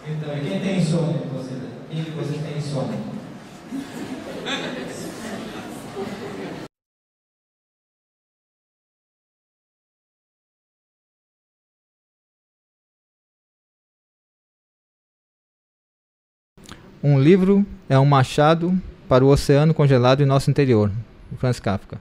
Então, e quem tem insônia? Quem de vocês tem insônia? Um livro é um machado para o oceano congelado em nosso interior. Franz Kafka.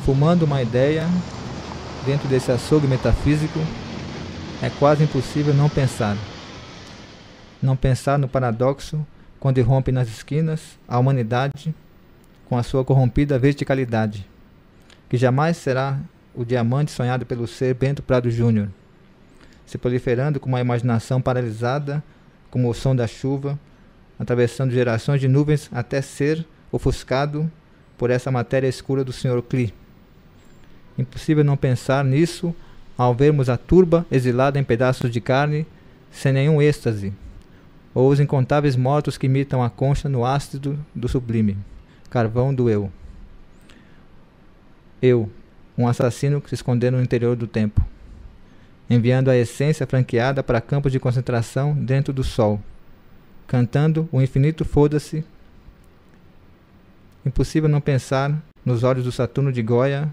Fumando uma ideia dentro desse açougue metafísico, é quase impossível não pensar. Não pensar no paradoxo quando irrompe nas esquinas a humanidade com a sua corrompida verticalidade, que jamais será o diamante sonhado pelo ser Bento Prado Júnior, se proliferando com uma imaginação paralisada como o som da chuva, atravessando gerações de nuvens até ser ofuscado por essa matéria escura do Sr. Klee. Impossível não pensar nisso ao vermos a turba exilada em pedaços de carne, sem nenhum êxtase, ou os incontáveis mortos que imitam a concha no ácido do sublime, carvão do eu. Eu, um assassino que se escondeu no interior do tempo, enviando a essência franqueada para campos de concentração dentro do sol, cantando o infinito foda-se. Impossível não pensar nos olhos do Saturno de Goya,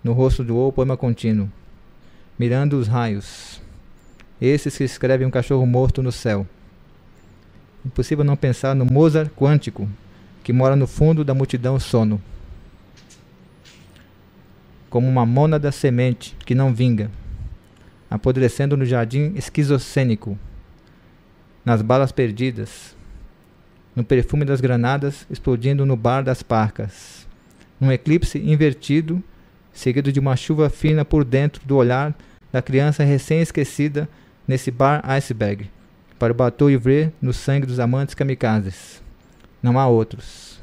no rosto do O, poema contínuo, mirando os raios, esses que escrevem um cachorro morto no céu. Impossível não pensar no Mozart quântico, que mora no fundo da multidão sono, como uma mônada semente que não vinga, apodrecendo no jardim esquizocênico, nas balas perdidas, no perfume das granadas explodindo no bar das parcas, num eclipse invertido, seguido de uma chuva fina por dentro do olhar da criança recém-esquecida nesse bar iceberg, para o bateau ivre no sangue dos amantes kamikazes. Não há outros.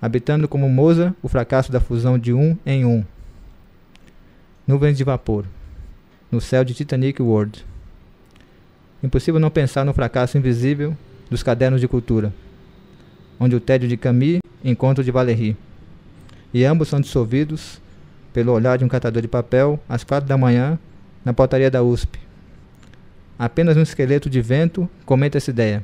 Habitando como Mozart o fracasso da fusão de um em um. Nuvens de vapor, no céu de Titanic World. Impossível não pensar no fracasso invisível dos cadernos de cultura, onde o tédio de Camus encontra o de Valéry, e ambos são dissolvidos pelo olhar de um catador de papel, às 4 da manhã, na portaria da USP. Apenas um esqueleto de vento comenta essa ideia.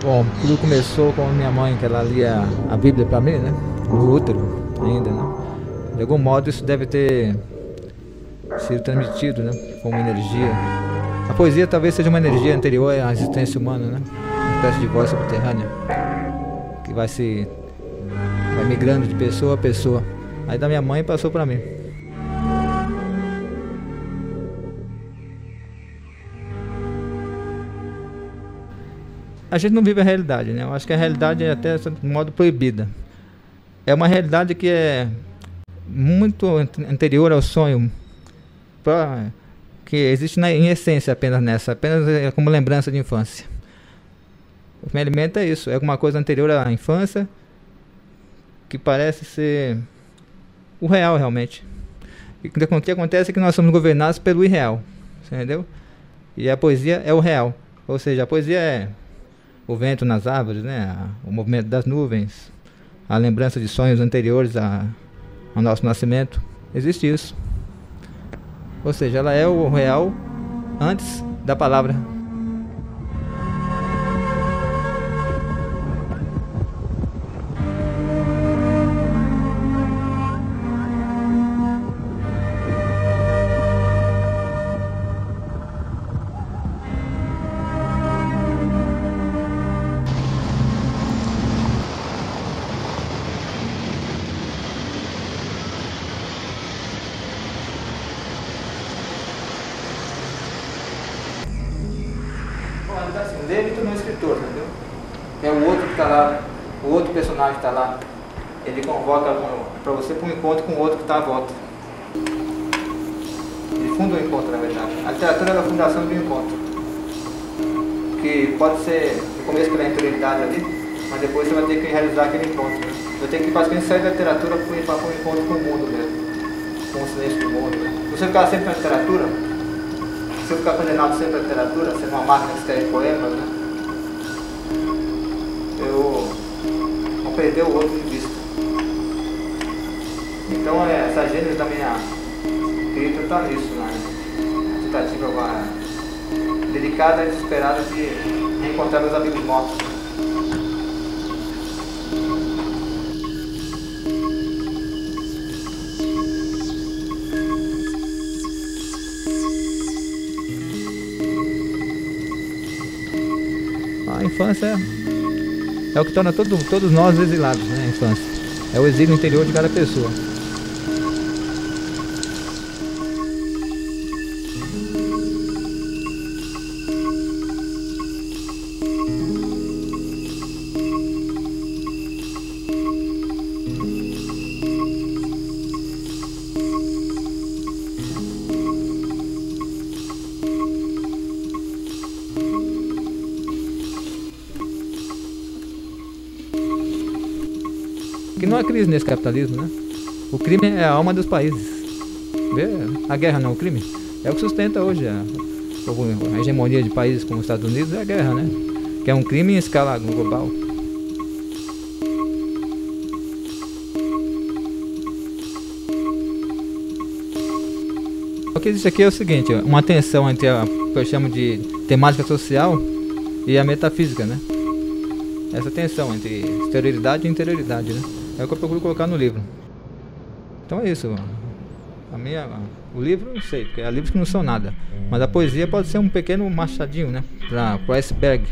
Bom, tudo começou com a minha mãe, que ela lia a Bíblia para mim, né? No útero ainda, né? De algum modo isso deve ter sido transmitido, né? Como energia. A poesia talvez seja uma energia anterior à existência humana, né? Uma espécie de voz subterrânea que vai migrando de pessoa a pessoa. Aí da minha mãe passou para mim. A gente não vive a realidade, né? Eu acho que a realidade é até de modo proibida. É uma realidade que é muito anterior ao sonho, que existe em essência apenas nessa, apenas como lembrança de infância. O que me alimenta é isso, é alguma coisa anterior à infância que parece ser o real realmente. E o que acontece é que nós somos governados pelo irreal, entendeu? E a poesia é o real, ou seja, a poesia é o vento nas árvores, né? O movimento das nuvens, a lembrança de sonhos anteriores ao nosso nascimento. Existe isso. Ou seja, ela é o real antes da palavra. Ele tornou escritor, entendeu? É o outro que está lá, o outro personagem que está lá. Ele convoca para você para um encontro com o outro que está à volta. Ele funda o encontro, na verdade. A literatura é a fundação do encontro. Que pode ser no começo pela interioridade ali, mas depois você vai ter que realizar aquele encontro. Né? Você tem que basicamente sair da literatura para um encontro com o mundo mesmo. Com o silêncio do mundo. Né? Se você ficar sempre na literatura, se eu ficar condenado sempre à literatura, sendo uma máquina que escreve poemas, né? Eu vou perder o outro de vista. Então essa gênese da minha escrita está nisso, né? A tentativa delicada e desesperada de reencontrar meus amigos mortos. A infância é o que torna todos nós exilados, né? A infância é o exílio interior de cada pessoa. Que não há crise nesse capitalismo, né? O crime é a alma dos países. Vê? A guerra não, o crime é o que sustenta hoje a hegemonia de países como os Estados Unidos, é a guerra, né? Que é um crime em escala global. O que existe aqui é o seguinte, uma tensão entre o que eu chamo de temática social e a metafísica, né? Essa tensão entre exterioridade e interioridade, né? É o que eu procuro colocar no livro. Então é isso. O livro, não sei, porque há livros que não são nada. Mas a poesia pode ser um pequeno machadinho, né? Para o iceberg,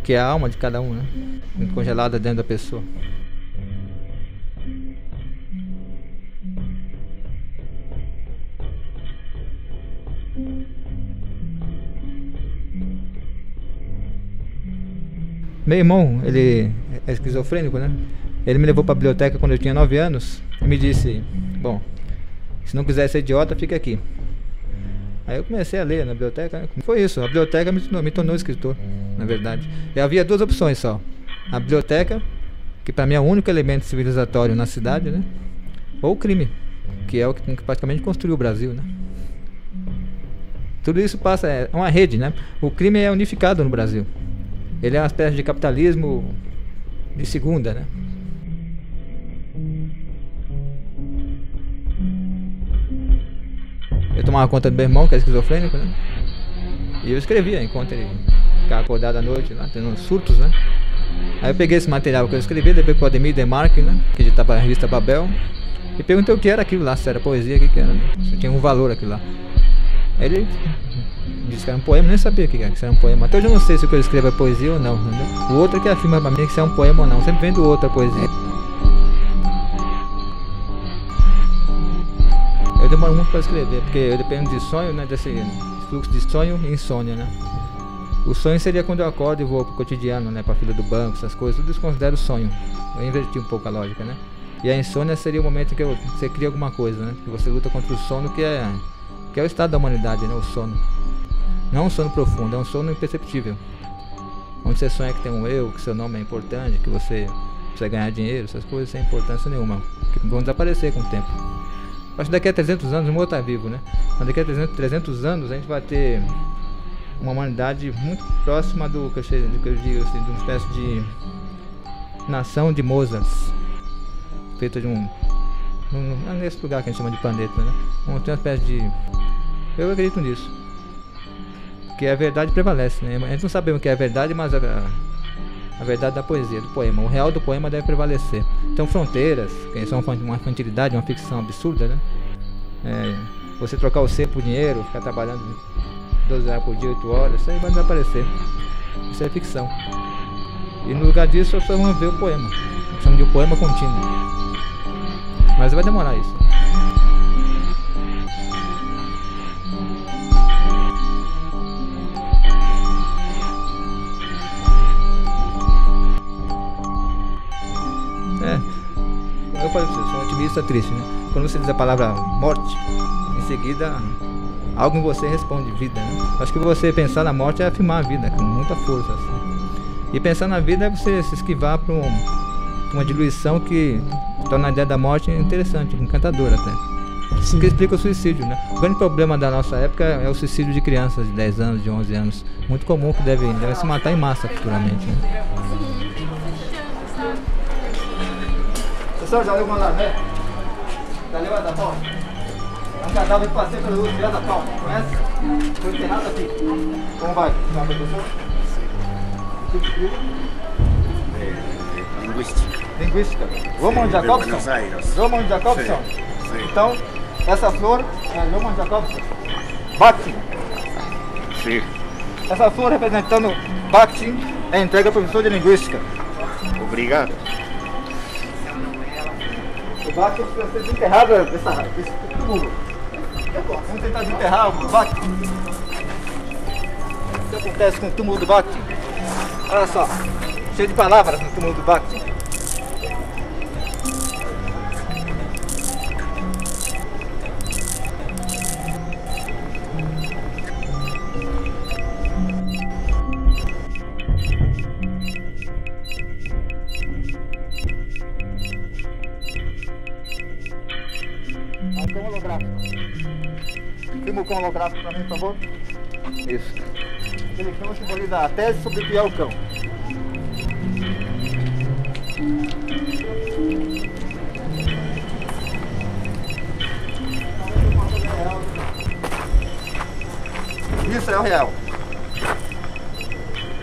que é a alma de cada um, né? Congelada dentro da pessoa. Meu irmão, ele é esquizofrênico, né? Ele me levou para a biblioteca quando eu tinha 9 anos e me disse, bom, se não quiser ser idiota, fica aqui. Aí eu comecei a ler na biblioteca, né? Foi isso, a biblioteca me tornou escritor, na verdade. E havia duas opções só. A biblioteca, que para mim é o único elemento civilizatório na cidade, né? Ou o crime, que é o que praticamente construiu o Brasil, né? Tudo isso passa, é uma rede, né? O crime é unificado no Brasil. Ele é uma espécie de capitalismo de segunda, né? Eu tomava conta do meu irmão, que é esquizofrênico, né? E eu escrevia enquanto ele ficava acordado à noite, lá, tendo uns surtos, né? Aí eu peguei esse material que eu escrevi, levei pro Ademir Demarque, né? Que editava a revista Babel, e perguntei o que era aquilo lá, se era poesia, o que era, né? Se tinha um valor aquilo lá. Aí ele disse que era um poema, nem sabia que era um poema. Até hoje eu não sei se o que eu escrevo é poesia ou não, entendeu? O outro é que afirma pra mim que se é um poema ou não. Sempre vem do outro a poesia. Eu demoro muito para escrever, porque eu dependo de sonho, né? Desse fluxo de sonho e insônia, né? O sonho seria quando eu acordo e vou pro cotidiano, né? Pra fila do banco, essas coisas. Tudo isso considero sonho. Eu inverti um pouco a lógica, né? E a insônia seria o momento em que você cria alguma coisa, né? Que você luta contra o sono, que é o estado da humanidade, né? O sono. Não um sono profundo, é um sono imperceptível. Onde você sonha que tem um eu, que seu nome é importante, que você precisa ganhar dinheiro, essas coisas sem importância nenhuma, que vão desaparecer com o tempo. Acho que daqui a 300 anos o mundo está vivo, né? Mas daqui a 300 anos a gente vai ter uma humanidade muito próxima do que eu digo assim, de uma espécie de nação de Mozarts, feita de não é nesse lugar que a gente chama de planeta, né? Tem uma espécie de... Eu acredito nisso. Que a verdade prevalece, né? A gente não sabe o que é a verdade, mas a verdade da poesia, do poema. O real do poema deve prevalecer. Então fronteiras, que são uma infantilidade, uma ficção absurda, né? Você trocar o ser por dinheiro, ficar trabalhando 12 horas por dia, 8 horas, isso aí vai desaparecer. Isso é ficção. E no lugar disso, as pessoas vão ver o poema. Chamamos de um poema contínuo. Mas vai demorar isso. Eu falei pra você, sou um otimista triste, né? Quando você diz a palavra morte, em seguida algo em você responde vida, né? Acho que você pensar na morte é afirmar a vida com muita força, assim. E pensar na vida é você se esquivar para uma diluição que torna a ideia da morte interessante, encantadora até. Sim. Que explica o suicídio, né? O grande problema da nossa época é o suicídio de crianças de 10 anos, de 11 anos. Muito comum, que devem se matar em massa futuramente, né? Pessoal, já leu o mandamento, né? Já leu a da palma? É um cadáver que passei pelo uso da palma, conhece? Foi enterrado aqui. Como vai? Tá, professor? Linguística. Roman Jacobson? Roman Jacobson? Então, essa flor é Roman Jacobson. Bakhtin. Sim. Essa flor representando Bakhtin é entregue ao professor de linguística. Obrigado. O Bakhtin precisa ser desenterrado desse túmulo. Vamos tentar desenterrar o Bakhtin. O que acontece com o túmulo do Bakhtin? Olha só, cheio de palavras no túmulo do Bakhtin. Um cão holográfico. Filma o cão holográfico para mim, por favor. Isso. Aquele cão simboliza a tese sobre o que é o cão. Isso é o real.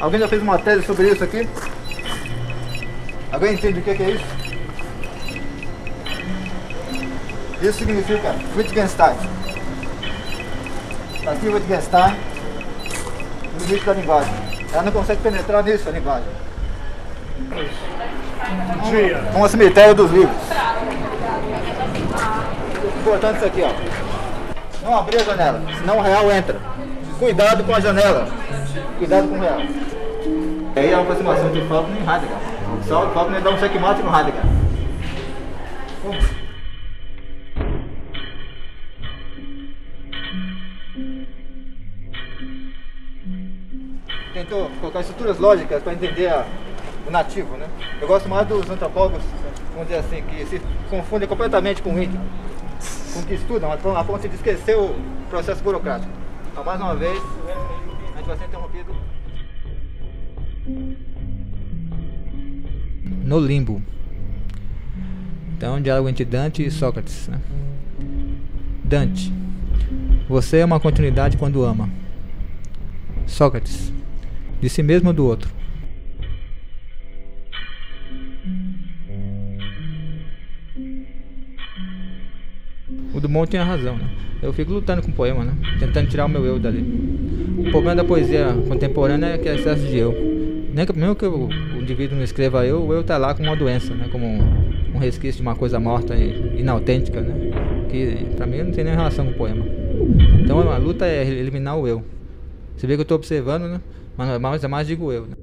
Alguém já fez uma tese sobre isso aqui? Alguém entende o que é isso? Isso significa Wittgenstein. Está aqui Wittgenstein, no limite da linguagem. Ela não consegue penetrar nisso, a linguagem. Um cemitério dos livros. Importante isso aqui, ó. Não abrir a janela, senão o real entra. Cuidado com a janela. Cuidado com o real. E aí a aproximação de Faulkner em Heidegger. Só o Faulkner dá um checkmate no Heidegger. Tentou colocar estruturas lógicas para entender o nativo, né? Eu gosto mais dos antropólogos, vamos dizer assim, que se confundem completamente com o índio, com o que estudam, a ponto de esquecer o processo burocrático. Então, mais uma vez, a gente vai ser interrompido. No limbo. Então, diálogo entre Dante e Sócrates, né? Dante: você é uma continuidade quando ama. Sócrates: de si mesmo ou do outro? O Dumont tinha razão, né? Eu fico lutando com o poema, né? Tentando tirar o meu eu dali. O problema da poesia contemporânea é que é excesso de eu. Mesmo que o indivíduo não escreva eu, o eu tá lá como uma doença, né? Como um resquício de uma coisa morta e inautêntica, né? Que pra mim não tem nem relação com o poema. Então a luta é eliminar o eu. Você vê que eu estou observando, né? Mas é mais digo eu, né?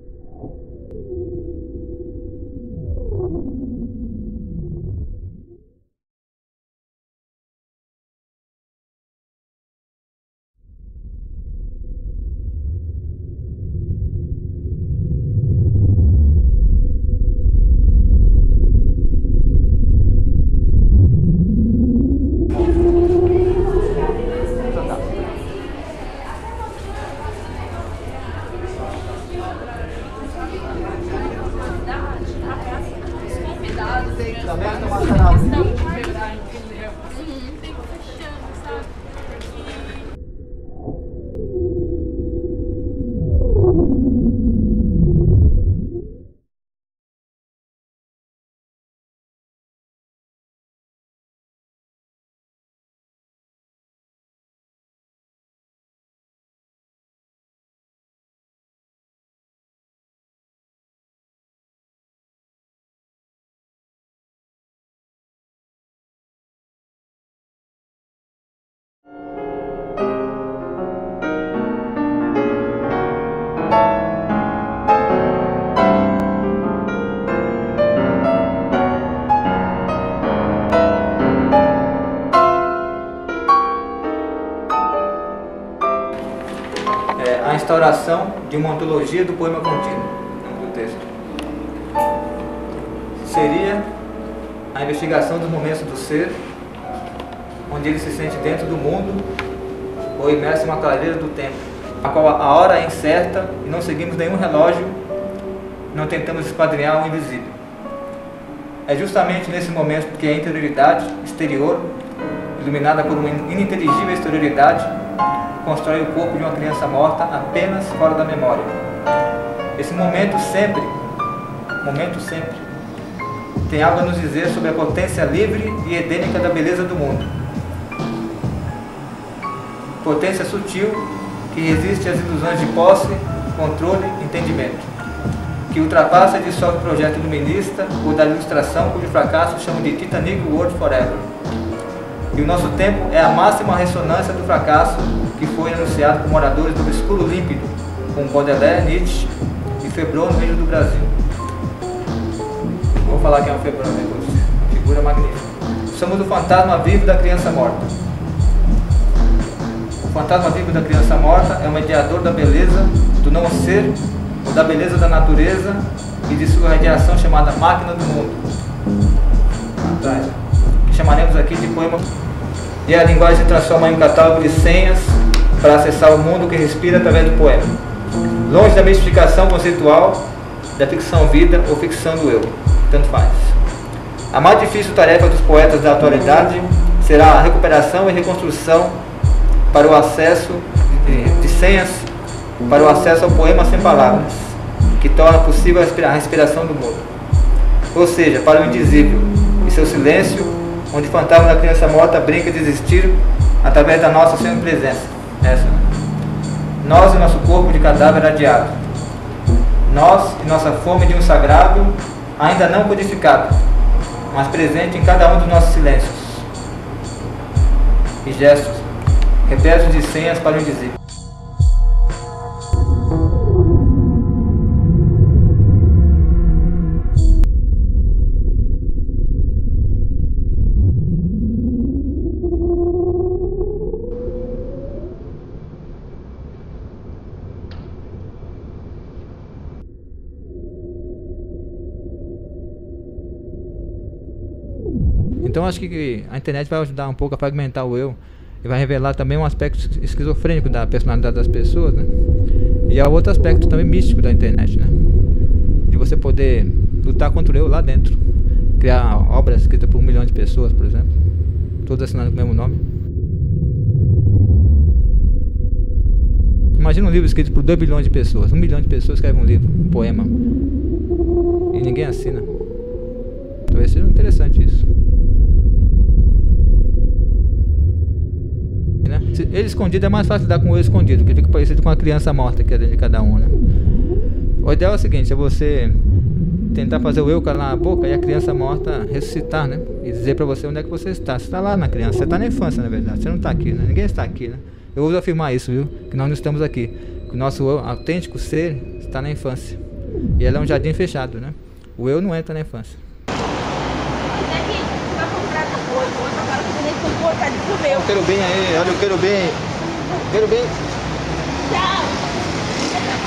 restauração de uma ontologia do poema contínuo, do texto. Seria a investigação dos momentos do ser, onde ele se sente dentro do mundo ou imerso em uma clareira do tempo, a qual a hora é incerta e não seguimos nenhum relógio, não tentamos esquadrinhar o invisível. É justamente nesse momento que a interioridade exterior, iluminada por uma ininteligível exterioridade, constrói o corpo de uma criança morta apenas fora da memória. Esse momento sempre, tem algo a nos dizer sobre a potência livre e edênica da beleza do mundo. Potência sutil que resiste às ilusões de posse, controle e entendimento, que ultrapassa e dissolve o projeto iluminista ou da ilustração cujo fracasso chamam de Titanic World Forever. E o nosso tempo é a máxima ressonância do fracasso que foi anunciado por moradores do obscuro límpido, como Baudelaire, Nietzsche e Febron no Rio do Brasil. Vou falar quem é o Febron depois. Figura magnífica. Somos o fantasma vivo da criança morta. O fantasma vivo da criança morta é o mediador da beleza do não ser, ou da beleza da natureza e de sua radiação chamada máquina do mundo. Atrás. Que chamaremos aqui de poema. E a linguagem se transforma em um catálogo de senhas para acessar o mundo que respira através do poema. Longe da mistificação conceitual da ficção vida ou ficção do eu. Tanto faz. A mais difícil tarefa dos poetas da atualidade será a recuperação e reconstrução para o acesso de senhas para o acesso ao poema sem palavras, que torna possível a respiração do mundo. Ou seja, para o indizível e seu silêncio, onde o fantasma da criança morta brinca de existir através da nossa semi-presença. Nós e nosso corpo de cadáver adiado. Nós e nossa fome de um sagrado ainda não codificado, mas presente em cada um dos nossos silêncios e gestos, repletos de senhas para o indizível. Então acho que a internet vai ajudar um pouco a fragmentar o eu e vai revelar também um aspecto esquizofrênico da personalidade das pessoas, né? E há outro aspecto também místico da internet, né? De você poder lutar contra o eu lá dentro, criar obras escritas por 1 milhão de pessoas, por exemplo, todas assinando com o mesmo nome. Imagina um livro escrito por 2 bilhões de pessoas. 1 milhão de pessoas escrevem um livro, um poema, e ninguém assina. Talvez seja interessante isso. Ele escondido é mais fácil lidar com o eu escondido, que fica parecido com a criança morta que é dentro de cada um, né? O ideal é o seguinte, é você tentar fazer o eu calar na boca e a criança morta ressuscitar, né? E dizer pra você onde é que você está. Você está lá na criança, você está na infância, na verdade. Você não está aqui, né? Ninguém está aqui, né? Eu uso afirmar isso, viu? Que nós não estamos aqui. Que o nosso eu, autêntico ser está na infância. E ela é um jardim fechado, né? O eu não entra na infância. Olha o querubim aí, olha o querubim. Querubim. Tchau.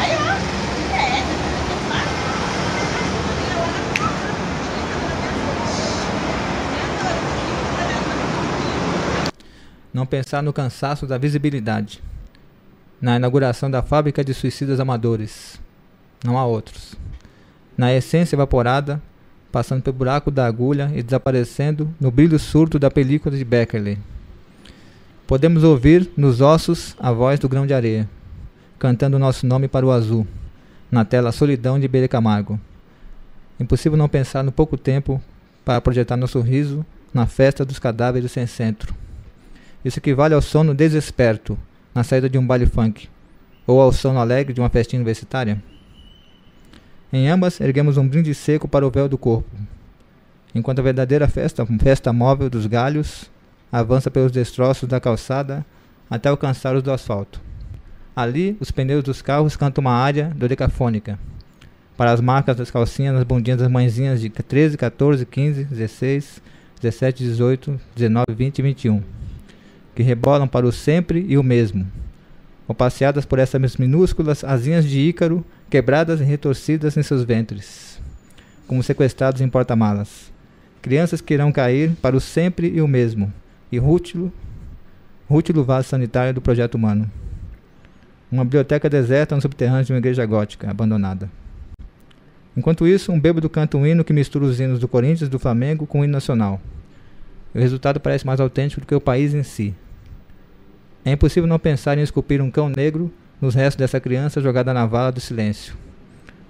Aí, ó. Não pensar no cansaço da visibilidade. Na inauguração da fábrica de suicidas amadores. Não há outros. Na essência evaporada, passando pelo buraco da agulha e desaparecendo no brilho surdo da película de Beckerley. Podemos ouvir nos ossos a voz do grão de areia, cantando nosso nome para o azul, na tela Solidão de Iberê Camargo. Impossível não pensar no pouco tempo para projetar nosso riso na festa dos cadáveres sem centro. Isso equivale ao sono desesperto na saída de um baile funk, ou ao sono alegre de uma festinha universitária. Em ambas, erguemos um brinde seco para o véu do corpo, enquanto a verdadeira festa móvel dos galhos, avança pelos destroços da calçada até alcançar os do asfalto. Ali, os pneus dos carros cantam uma área dodecafônica, para as marcas das calcinhas nas bundinhas das mãezinhas de 13, 14, 15, 16, 17, 18, 19, 20 e 21, que rebolam para o sempre e o mesmo, ou passeadas por essas minúsculas asinhas de Ícaro, quebradas e retorcidas em seus ventres, como sequestrados em porta-malas. Crianças que irão cair para o sempre e o mesmo, e rútilo vaso sanitário do projeto humano. Uma biblioteca deserta no subterrâneo de uma igreja gótica, abandonada. Enquanto isso, um bêbado canta um hino que mistura os hinos do Corinthians e do Flamengo com o hino nacional. E o resultado parece mais autêntico do que o país em si. É impossível não pensar em esculpir um cão negro nos restos dessa criança jogada na vala do silêncio,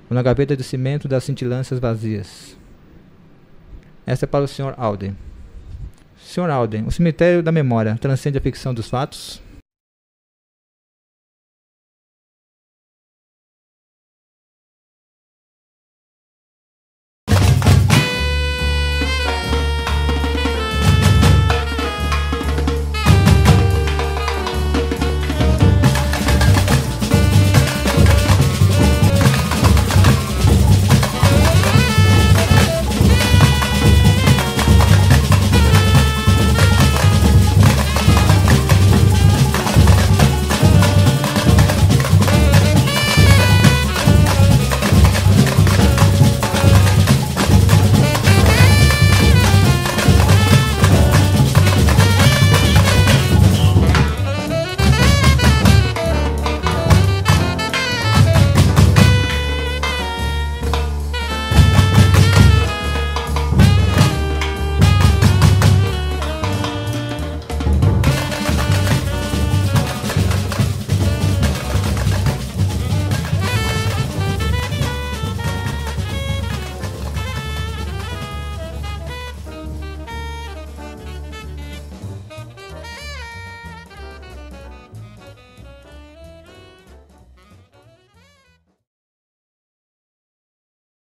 ou na gaveta de cimento das cintilâncias vazias. Essa é para o Sr. Alden. Sr. Alden, o cemitério da memória transcende a ficção dos fatos?